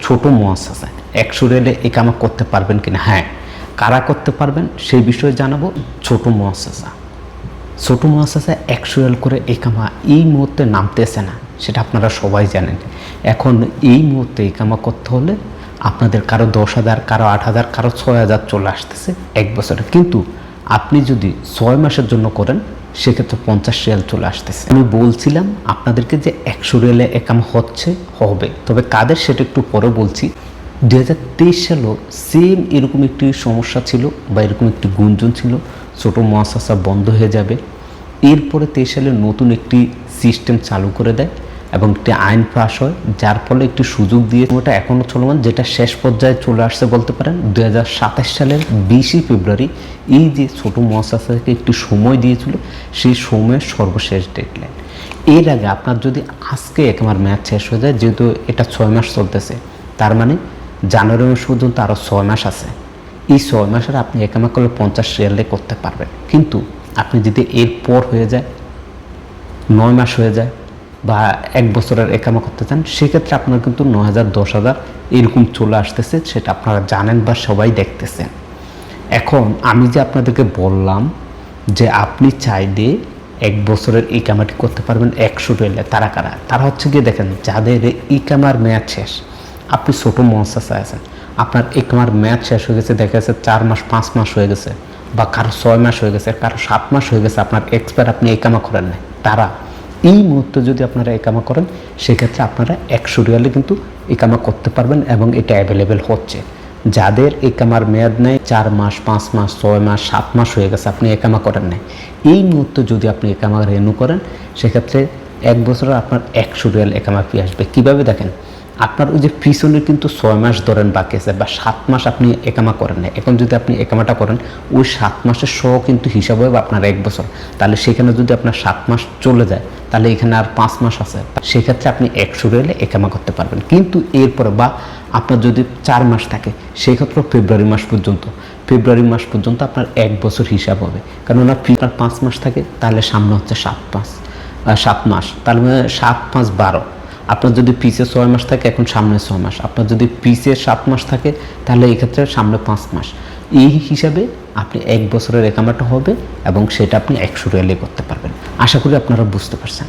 ছোট মুআসসাসা 100 রিয়ালে ইকামা করতে পারবেন কিনা? হ্যাঁ, কারা করতে পারবেন সেই বিষয়ে জানাবো। ছোট মুআসসাসা 100 রিয়াল করে ইকামা এই মুহূর্তে নামতেছে না, সেটা আপনারা সবাই জানেন। এখন এই মুহূর্তে ইকামা করতে হলে আপনাদের কারো 10,000, কারো 8,000, কারো 6,000 চলে আসতেছে এক বছরে। কিন্তু আপনি যদি 6 মাসের জন্য করেন সেক্ষেত্রে 50 রিয়াল চলে আসতেছে। আমি বলছিলাম আপনাদেরকে যে 100 রিয়ালে ইকামা হবে, তবে কাদের সেটা একটু পরে বলছি। 2023 সালেও সেম এরকম একটি সমস্যা ছিল বা এরকম একটি গুঞ্জন ছিল, ছোট মুআসসাসা বন্ধ হয়ে যাবে। এরপরে 23 সালে নতুন একটি সিস্টেম চালু করে দেয় এবং একটি আইন পাস হয়, যার ফলে একটি সুযোগ দিয়ে ওটা এখনও চলমান, যেটা শেষ পর্যায়ে চলে আসছে বলতে পারেন। 2027 সালের 20 ফেব্রুয়ারি এই যে ছোট মুআসসাসাকে একটি সময় দিয়েছিল, সেই সময়ের সর্বশেষ ডেডলাইন। এর আগে আপনার যদি আজকে ইকামার মেয়াদ শেষ হয়ে যায়, যেহেতু এটা 6 মাস চলতেছে, তার মানে জানুয়ারি মাস পর্যন্ত আরও 6 মাস আছে। এই 6 মাসের আপনি ইকামা করলে 50 রিয়ালে করতে পারবেন। কিন্তু আপনি যদি এরপর হয়ে যায়, 9 মাস হয়ে যায় বা 1 বছরের ইকামা করতে চান, সেক্ষেত্রে আপনার কিন্তু 9,000, 10,000 এরকম চলে আসতেছে, সেটা আপনারা জানেন বা সবাই দেখতেছেন। এখন আমি যে আপনাদেরকে বললাম যে আপনি চাইলে 1 বছরের ইকামাটি করতে পারবেন 100 রিয়ালে, তারা কারা? তারা হচ্ছে গিয়ে দেখেন, যাদের ইকামার মেয়াদ শেষ। আপনি ছোটো মুআসসাসা আছেন, আপনার ইকামার মেয়াদ শেষ হয়ে গেছে, দেখা যাচ্ছে 4 মাস 5 মাস হয়ে গেছে, বা কারো 6 মাস হয়ে গেছে, কারো 7 মাস হয়ে গেছে, আপনার এক্সপায়ার, আপনি ইকামা করেন না। তারা এই মুহূর্তে যদি আপনারা ইকামা করেন, সেক্ষেত্রে আপনারা 100 রিয়ালে কিন্তু ইকামা করতে পারবেন এবং এটা অ্যাভেলেবেল হচ্ছে। যাদের ইকামার মেয়াদ নেই, 4 মাস 5 মাস 6 মাস 7 মাস হয়ে গেছে, আপনি ইকামা করেন নাই, এই মুহূর্তে যদি আপনি ইকামা রেনু করেন, সেক্ষেত্রে 1 বছরে আপনার 100 রিয়াল ইকামা ফি আসবে। কীভাবে দেখেন, আপনার ওই যে পিছনে কিন্তু 6 মাস ধরেন বাকি আছে, বা 7 মাস আপনি একামা করেন না। এখন যদি আপনি একামাটা করেন, ওই 7 মাসের সহ কিন্তু হিসাব হবে আপনার 1 বছর। তাহলে সেখানে যদি আপনার 7 মাস চলে যায়, তাহলে এখানে আর 5 মাস আছে, সেক্ষেত্রে আপনি 100 রিয়ালে একামা করতে পারবেন। কিন্তু এরপরে বা আপনার যদি 4 মাস থাকে, সেক্ষেত্রে ফেব্রুয়ারি মাস পর্যন্ত আপনার 1 বছর হিসাব হবে। কেননা আপনার 5 মাস থাকে, তাহলে সামনে হচ্ছে 7 মাস, তাহলে 7 5 12। আপনার যদি পিছে 6 মাস থাকে, এখন সামনে 6 মাস। আপনার যদি পিছে 7 মাস থাকে, তাহলে এই ক্ষেত্রে সামনে 5 মাস। এই হিসাবে আপনি 1 বছরের ইকামাটা হবে এবং সেটা আপনি 100 রিয়ালে করতে পারবেন। আশা করি আপনারা বুঝতে পারছেন।